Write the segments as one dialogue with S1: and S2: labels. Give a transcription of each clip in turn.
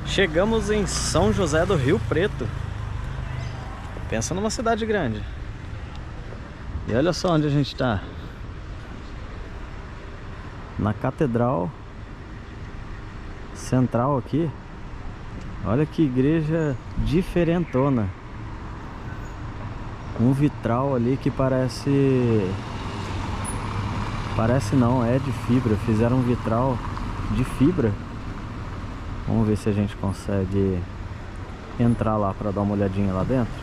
S1: Chegamos em São José do Rio Preto. Pensa numa cidade grande. E olha só onde a gente está. Na Catedral Central aqui. Olha que igreja diferentona. Um vitral ali que parece... Parece não, é de fibra. Fizeram um vitral de fibra. Vamos ver se a gente consegue entrar lá para dar uma olhadinha lá dentro.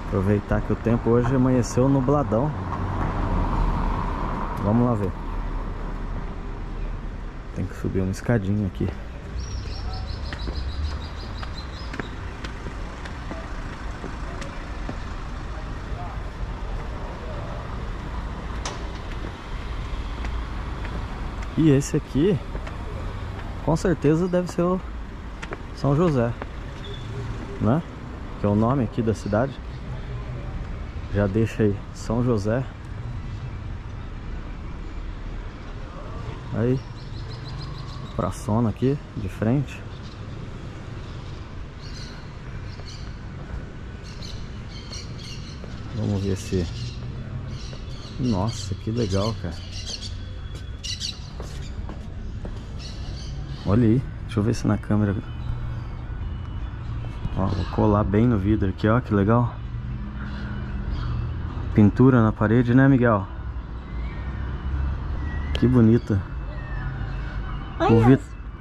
S1: Aproveitar que o tempo hoje amanheceu nubladão. Vamos lá ver. Tem que subir uma escadinha aqui. E esse aqui, com certeza deve ser o São José, né? Que é o nome aqui da cidade. Já deixa aí, São José. Aí, praçona aqui, de frente. Vamos ver se... Nossa, que legal, cara. Olha aí, deixa eu ver se na câmera... Ó, vou colar bem no vidro aqui, ó, que legal. Pintura na parede, né, Miguel? Que bonita.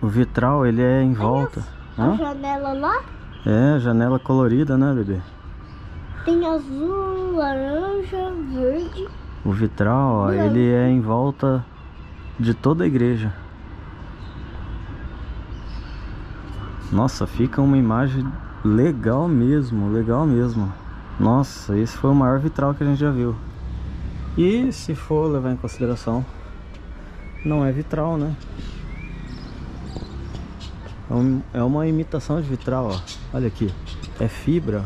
S1: O vitral, ele é em volta.
S2: A janela lá?
S1: É, janela colorida, né, bebê?
S2: Tem azul, laranja, verde.
S1: O vitral, ó, ele é em volta de toda a igreja. Nossa, fica uma imagem legal mesmo, legal mesmo. Nossa, esse foi o maior vitral que a gente já viu. E se for levar em consideração, não é vitral, né? É uma imitação de vitral, ó. Olha aqui, é fibra,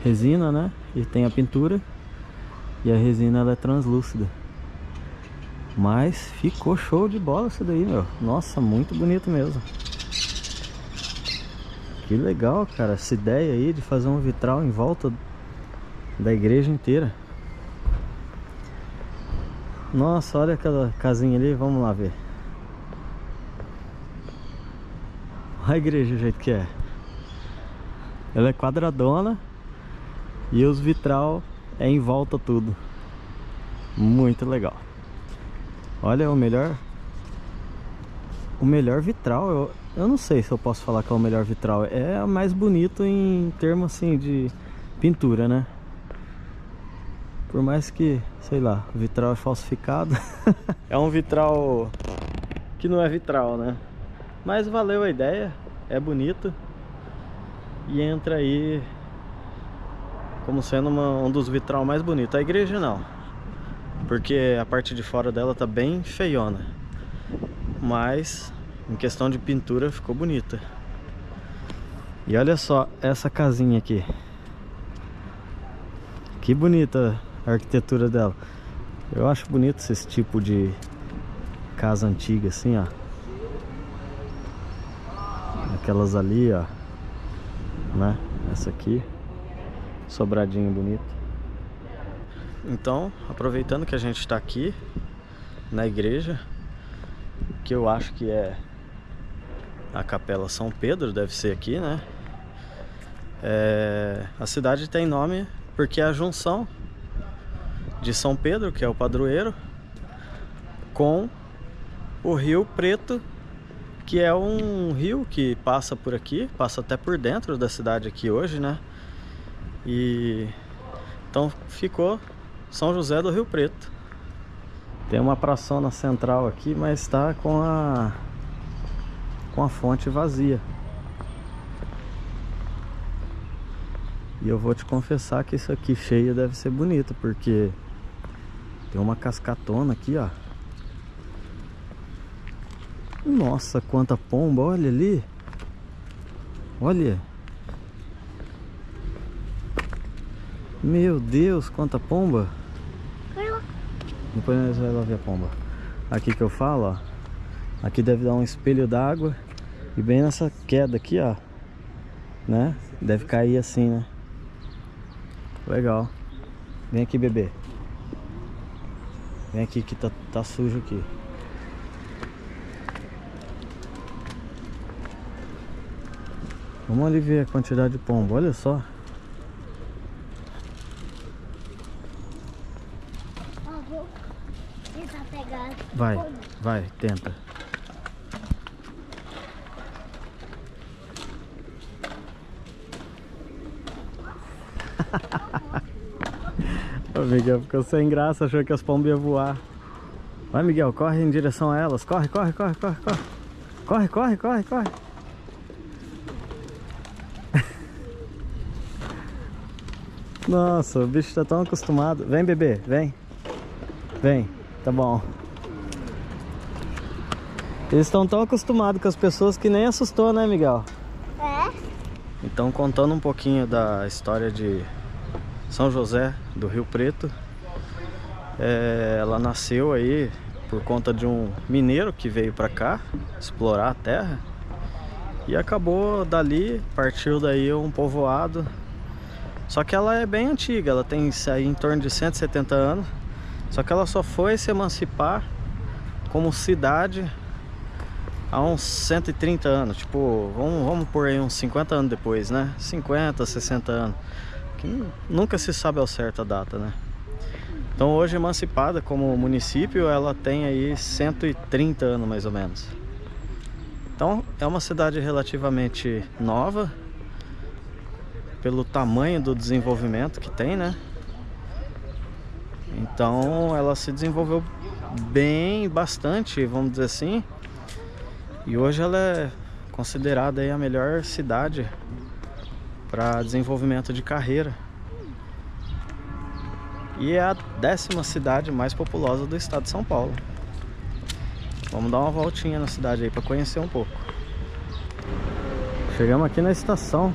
S1: resina, né? E tem a pintura. E a resina, ela é translúcida. Mas ficou show de bola isso daí, meu. Nossa, muito bonito mesmo. Que legal, cara, essa ideia aí de fazer um vitral em volta da igreja inteira. Nossa, olha aquela casinha ali, vamos lá ver. Olha a igreja do jeito que é. Ela é quadradona e os vitral é em volta tudo. Muito legal. Olha, o melhor vitral, eu não sei se eu posso falar que é o melhor vitral. É o mais bonito em termos assim de pintura, né? Por mais que, sei lá, o vitral é falsificado. É um vitral que não é vitral, né? Mas valeu a ideia, é bonito. E entra aí como sendo um dos vitral mais bonitos. A igreja não, porque a parte de fora dela tá bem feiona. Mas em questão de pintura ficou bonita. E olha só essa casinha aqui. Que bonita a arquitetura dela. Eu acho bonito esse tipo de casa antiga assim, ó. Aquelas ali, ó, né? Essa aqui, sobradinho bonito. Então, aproveitando que a gente está aqui na igreja, que eu acho que é a Capela São Pedro, deve ser aqui, né? A cidade tem nome porque é a junção de São Pedro, que é o padroeiro, com o Rio Preto, que é um rio que passa por aqui, passa até por dentro da cidade aqui hoje, né? E então ficou São José do Rio Preto. Tem uma praçona central aqui, mas está com a fonte vazia. E eu vou te confessar que isso aqui cheio deve ser bonito, porque tem uma cascatona aqui, ó. Nossa, quanta pomba, olha ali. Olha. Meu Deus, quanta pomba. Depois nós vamos lá ver a pomba. Aqui que eu falo, ó. Aqui deve dar um espelho d'água. E bem nessa queda aqui, ó, né? Deve cair assim, né? Legal. Vem aqui, bebê. Vem aqui que tá sujo aqui. Vamos ali ver a quantidade de pombo, olha só.
S2: Vou tentar pegar.
S1: Vai, tenta. O Miguel ficou sem graça, achou que as pombas iam voar. Vai, Miguel, corre em direção a elas. Corre. Corre. Nossa, o bicho tá tão acostumado. Vem, bebê, vem, tá bom. Eles estão tão acostumados com as pessoas que nem assustou, né, Miguel?
S2: É?
S1: Então, contando um pouquinho da história de São José do Rio Preto, ela nasceu aí por conta de um mineiro que veio pra cá explorar a terra e acabou dali, partiu daí um povoado. Só que ela é bem antiga, ela tem aí em torno de 170 anos. Só que ela só foi se emancipar como cidade há uns 130 anos. Tipo, vamos por aí uns 50 anos depois, né? 50, 60 anos. Que nunca se sabe ao certo a data, né? Então hoje emancipada como município, ela tem aí 130 anos mais ou menos. Então é uma cidade relativamente nova, pelo tamanho do desenvolvimento que tem, né? Então ela se desenvolveu bastante, vamos dizer assim. E hoje ela é considerada aí a melhor cidade para desenvolvimento de carreira. E é a 10ª cidade mais populosa do estado de São Paulo. Vamos dar uma voltinha na cidade aí para conhecer um pouco. Chegamos aqui na estação.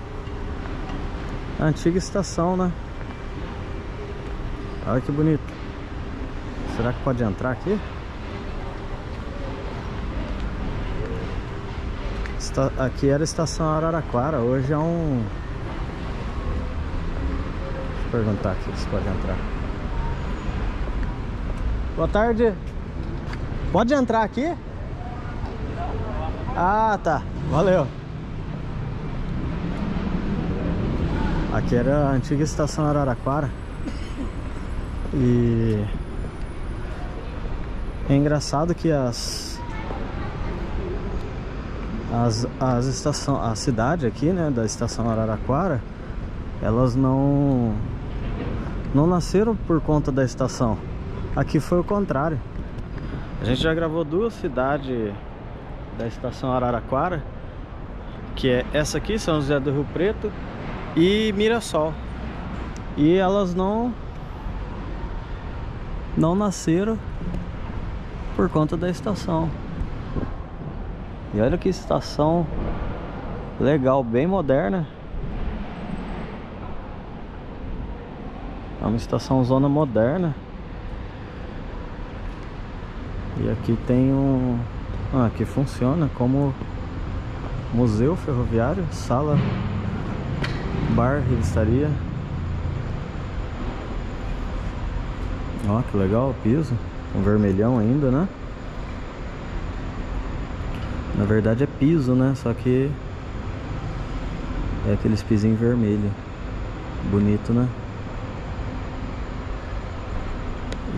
S1: A antiga estação, né? Olha que bonito. Será que pode entrar aqui? Aqui era a estação Araraquara. Hoje é um... Deixa eu perguntar aqui se pode entrar. Boa tarde. Pode entrar aqui? Ah, tá. Valeu. Aqui era a antiga estação Araraquara. E é engraçado que a cidade aqui, né, da estação Araraquara, elas não nasceram por conta da estação. Aqui foi o contrário. A gente já gravou 2 cidades da estação Araraquara, que é essa aqui, São José do Rio Preto, e Mirassol. E elas não nasceram por conta da estação. E olha que estação legal, bem moderna. É uma estação zona moderna. E aqui tem um... aqui funciona como museu ferroviário, sala, bar, revistaria. Ó, que legal o piso, um vermelhão ainda, né? Na verdade é piso, né? Só que é aqueles pisinhos vermelhos. Bonito, né?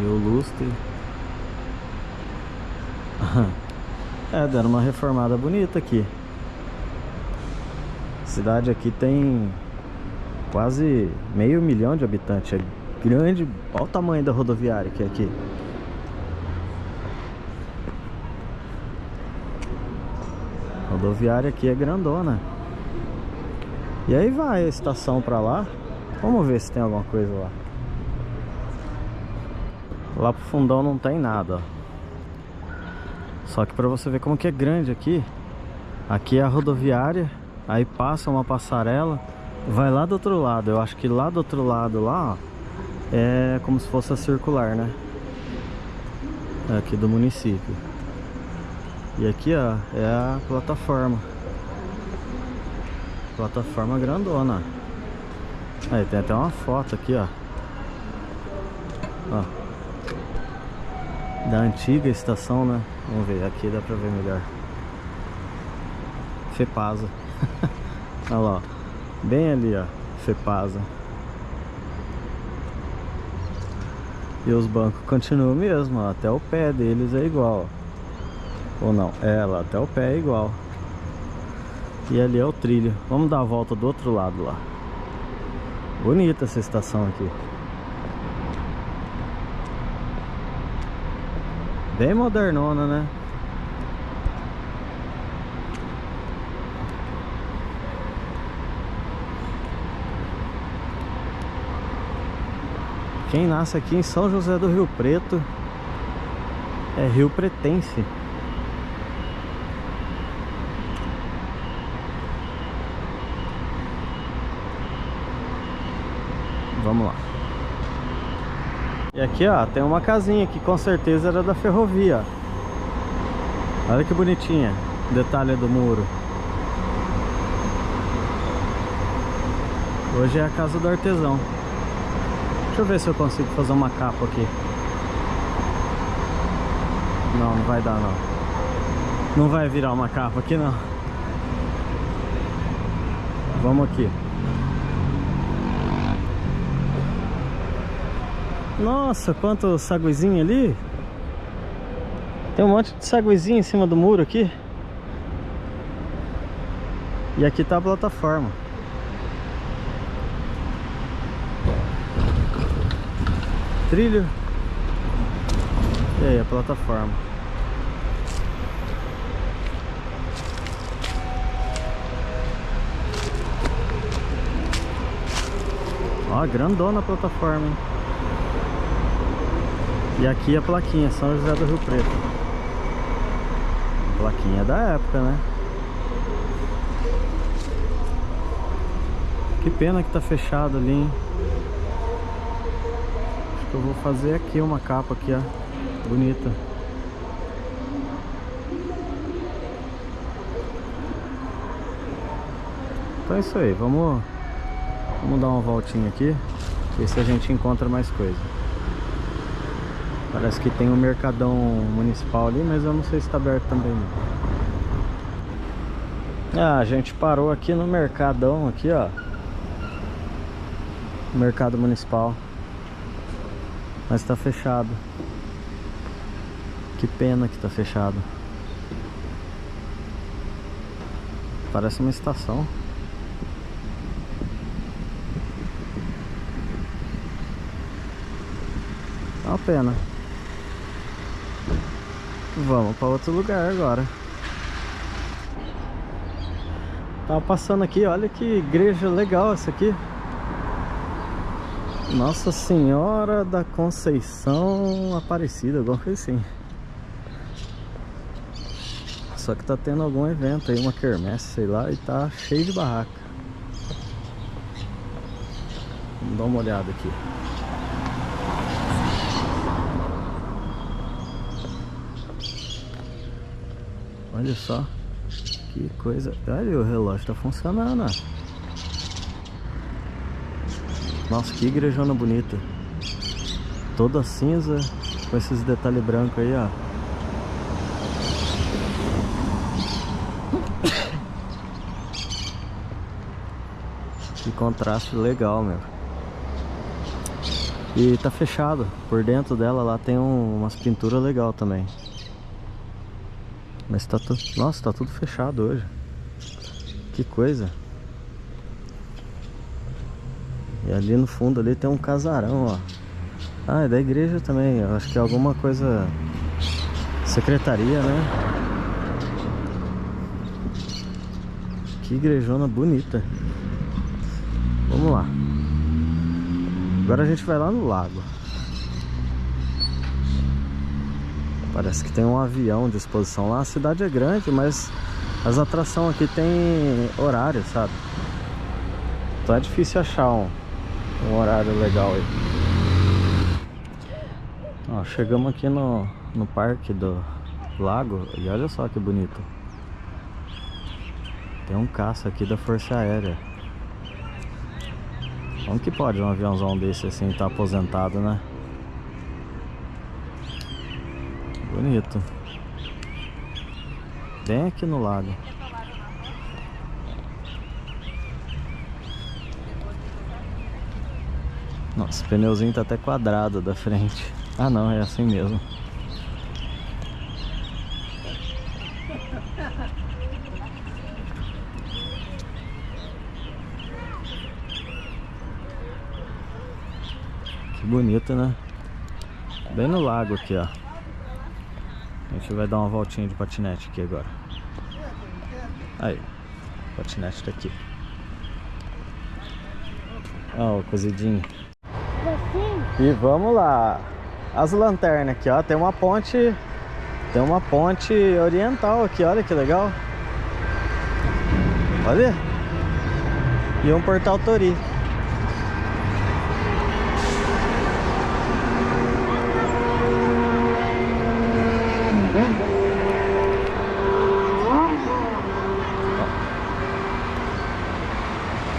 S1: E o lustre. Deram uma reformada bonita aqui. A cidade aqui tem quase 500 mil de habitantes. É grande. Olha o tamanho da rodoviária que é aqui. A rodoviária aqui é grandona. E aí vai a estação pra lá. Vamos ver se tem alguma coisa lá. Lá pro fundão não tem nada, ó. Só que pra você ver como que é grande aqui. Aqui é a rodoviária. Aí passa uma passarela, vai lá do outro lado. Eu acho que lá do outro lado lá, ó, é como se fosse a circular, né? Aqui do município. E aqui, ó, é a plataforma. Plataforma grandona. Aí tem até uma foto aqui, ó. Ó. Da antiga estação, né? Vamos ver, aqui dá pra ver melhor. Fepasa. Olha lá, ó. Bem ali, ó. Fepasa. E os bancos continuam mesmo, ó. Até o pé deles é igual, ó. Ou não? É, lá até o pé é igual. E ali é o trilho. Vamos dar a volta do outro lado lá. Bonita essa estação aqui. Bem modernona, né? Quem nasce aqui em São José do Rio Preto é Rio Pretense. Vamos lá. E aqui, ó, tem uma casinha que com certeza era da ferrovia. Olha que bonitinha. Detalhe do muro. Hoje é a casa do artesão. Deixa eu ver se eu consigo fazer uma capa aqui. Não, não vai dar não. Não vai virar uma capa aqui não. Vamos aqui. Nossa, quanto saguizinho ali. Tem um monte de saguizinho em cima do muro aqui. E aqui tá a plataforma. Trilho. E aí a plataforma. Ó, grandona a plataforma, hein? E aqui a plaquinha, São José do Rio Preto. A plaquinha da época, né? Que pena que tá fechado ali, hein? Acho que eu vou fazer aqui uma capa aqui, ó. Bonita. Então é isso aí, vamos dar uma voltinha aqui. Ver se a gente encontra mais coisa. Parece que tem um mercadão municipal ali, mas eu não sei se está aberto também não. Ah, a gente parou aqui no mercadão aqui, ó. Mercado municipal. Mas tá fechado. Que pena que tá fechado. Parece uma estação. É uma pena. Vamos para outro lugar agora. Tava passando aqui, olha que igreja legal essa aqui. Nossa Senhora da Conceição Aparecida, alguma coisa assim. Só que tá tendo algum evento aí, uma quermesse, sei lá, e tá cheio de barraca. Vamos dar uma olhada aqui. Olha só, que coisa. Olha, o relógio tá funcionando. Nossa, que igrejona bonita. Toda cinza, com esses detalhes brancos aí, ó. Que contraste legal, meu. E tá fechado. Por dentro dela lá tem umas pinturas legais também. Mas tá tudo... Nossa, tá tudo fechado hoje. Que coisa. E ali no fundo ali tem um casarão, ó. Ah, é da igreja também. Eu acho que é alguma coisa... secretaria, né? Que igrejona bonita. Vamos lá. Agora a gente vai lá no lago. Parece que tem um avião de exposição lá. A cidade é grande, mas as atrações aqui tem horário, sabe? Então é difícil achar um horário legal aí. Ó, chegamos aqui no parque lago. E olha só que bonito. Tem um caça aqui da Força Aérea. Como que pode um aviãozão desse assim estar aposentado, né? Bonito. Bem aqui no lago. Nossa, o pneuzinho tá até quadrado da frente. Ah não, é assim mesmo. Que bonito, né? Bem no lago aqui, ó. A gente vai dar uma voltinha de patinete aqui agora. Aí, o patinete tá aqui. Ó, o cozidinho. E vamos lá. As lanternas aqui, ó. Tem uma ponte oriental aqui, olha que legal. Olha. E um portal Tori.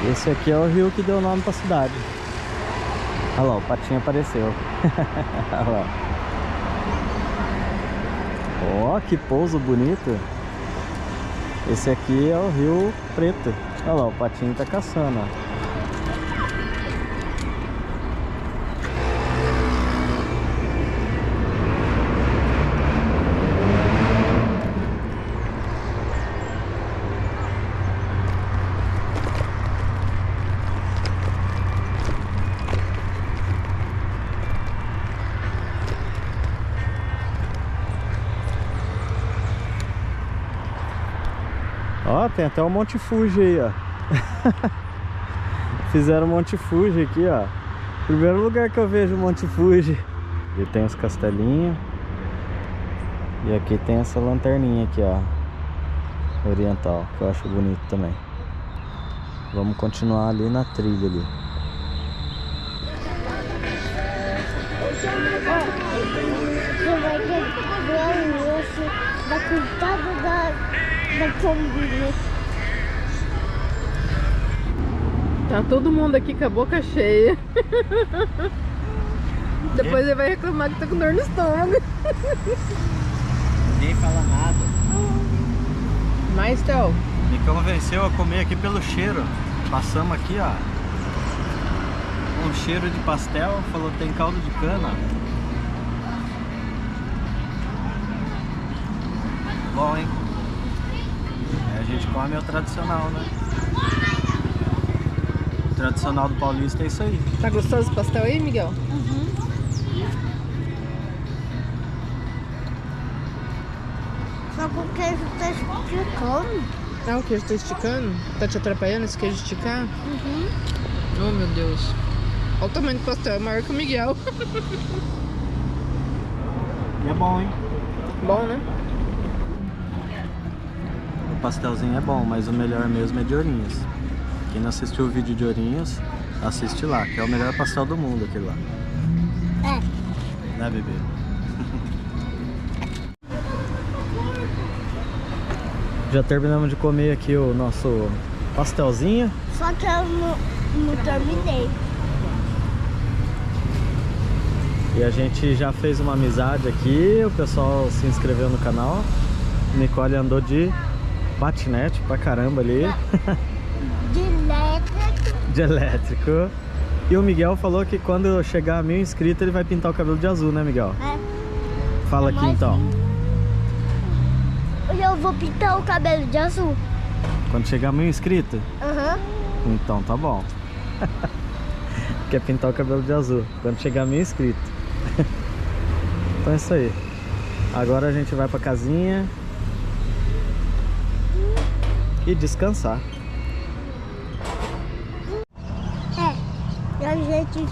S1: Esse aqui é o rio que deu nome pra cidade. Olha lá, o patinho apareceu. Olha lá. Ó, que pouso bonito. Esse aqui é o Rio Preto. Olha lá, o patinho tá caçando, ó. Ó, tem até o Monte Fuji aí, ó. Fizeram o Monte Fuji aqui, ó. Primeiro lugar que eu vejo o Monte Fuji. E tem os castelinhos. E aqui tem essa lanterninha aqui, ó. Oriental, que eu acho bonito também. Vamos continuar ali na trilha ali.
S2: Você vai ver o osso da coitada da pombinha.
S3: Tá todo mundo aqui com a boca cheia. Depois ele vai reclamar que tá com dor no estômago.
S1: Ninguém fala nada.
S3: Mas, Théo,
S1: Me convenceu a comer aqui pelo cheiro. Passamos aqui, ó. Um cheiro de pastel. Falou que tem caldo de cana. Bom, hein? A gente come o tradicional, né? O tradicional do paulista é isso aí.
S3: tá gostoso o pastel aí, Miguel?
S2: Só que o queijo tá esticando.
S3: Ah, o queijo tá esticando? Tá te atrapalhando esse queijo esticar? Oh, meu Deus. Olha o tamanho do pastel, é maior que o Miguel.
S1: E é bom, hein?
S3: Bom, né?
S1: O pastelzinho é bom, mas o melhor mesmo é de Ourinhos. Quem não assistiu o vídeo de Ourinhos, assiste lá, que é o melhor pastel do mundo aquele lá.
S2: É.
S1: Né, bebê? Já terminamos de comer aqui o nosso pastelzinho.
S2: Só que eu não terminei.
S1: E a gente já fez uma amizade aqui, o pessoal se inscreveu no canal. Nicole andou de patinete pra caramba ali.
S2: De elétrico.
S1: De elétrico. E o Miguel falou que quando chegar a 1000 inscritos ele vai pintar o cabelo de azul, né, Miguel?
S2: É.
S1: Fala aqui então.
S2: Eu vou pintar o cabelo de azul.
S1: Quando chegar a 1000 inscritos?
S2: Aham.
S1: Então tá bom. Quer pintar o cabelo de azul quando chegar a 1000 inscritos. Então é isso aí. Agora a gente vai pra casinha e descansar.
S2: E a gente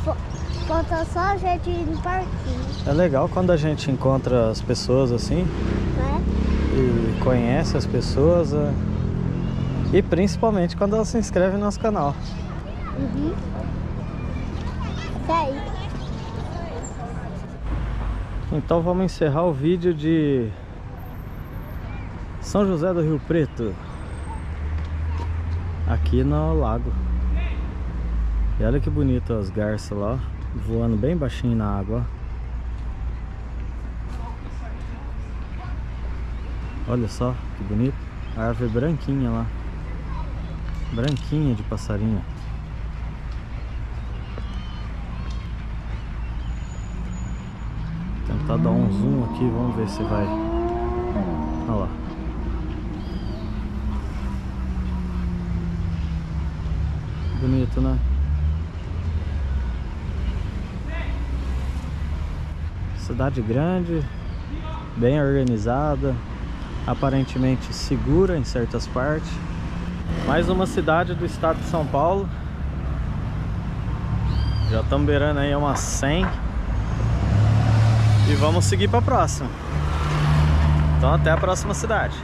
S2: falta só a gente ir no parquinho,
S1: É legal quando a gente encontra as pessoas assim
S2: né?
S1: e conhece as pessoas, e principalmente quando elas se inscrevem no nosso canal.
S2: Isso aí.
S1: Então vamos encerrar o vídeo de São José do Rio Preto, aqui no lago. E olha que bonito as garças lá, voando bem baixinho na água. Olha só que bonito, a árvore branquinha lá, branquinha de passarinho. Tentar dar um zoom aqui, vamos ver se vai. Olha lá. Bonito, né? Cidade grande, bem organizada, aparentemente segura em certas partes. Mais uma cidade do estado de São Paulo. Já estamos beirando aí umas 100. E vamos seguir para a próxima. Então até a próxima cidade.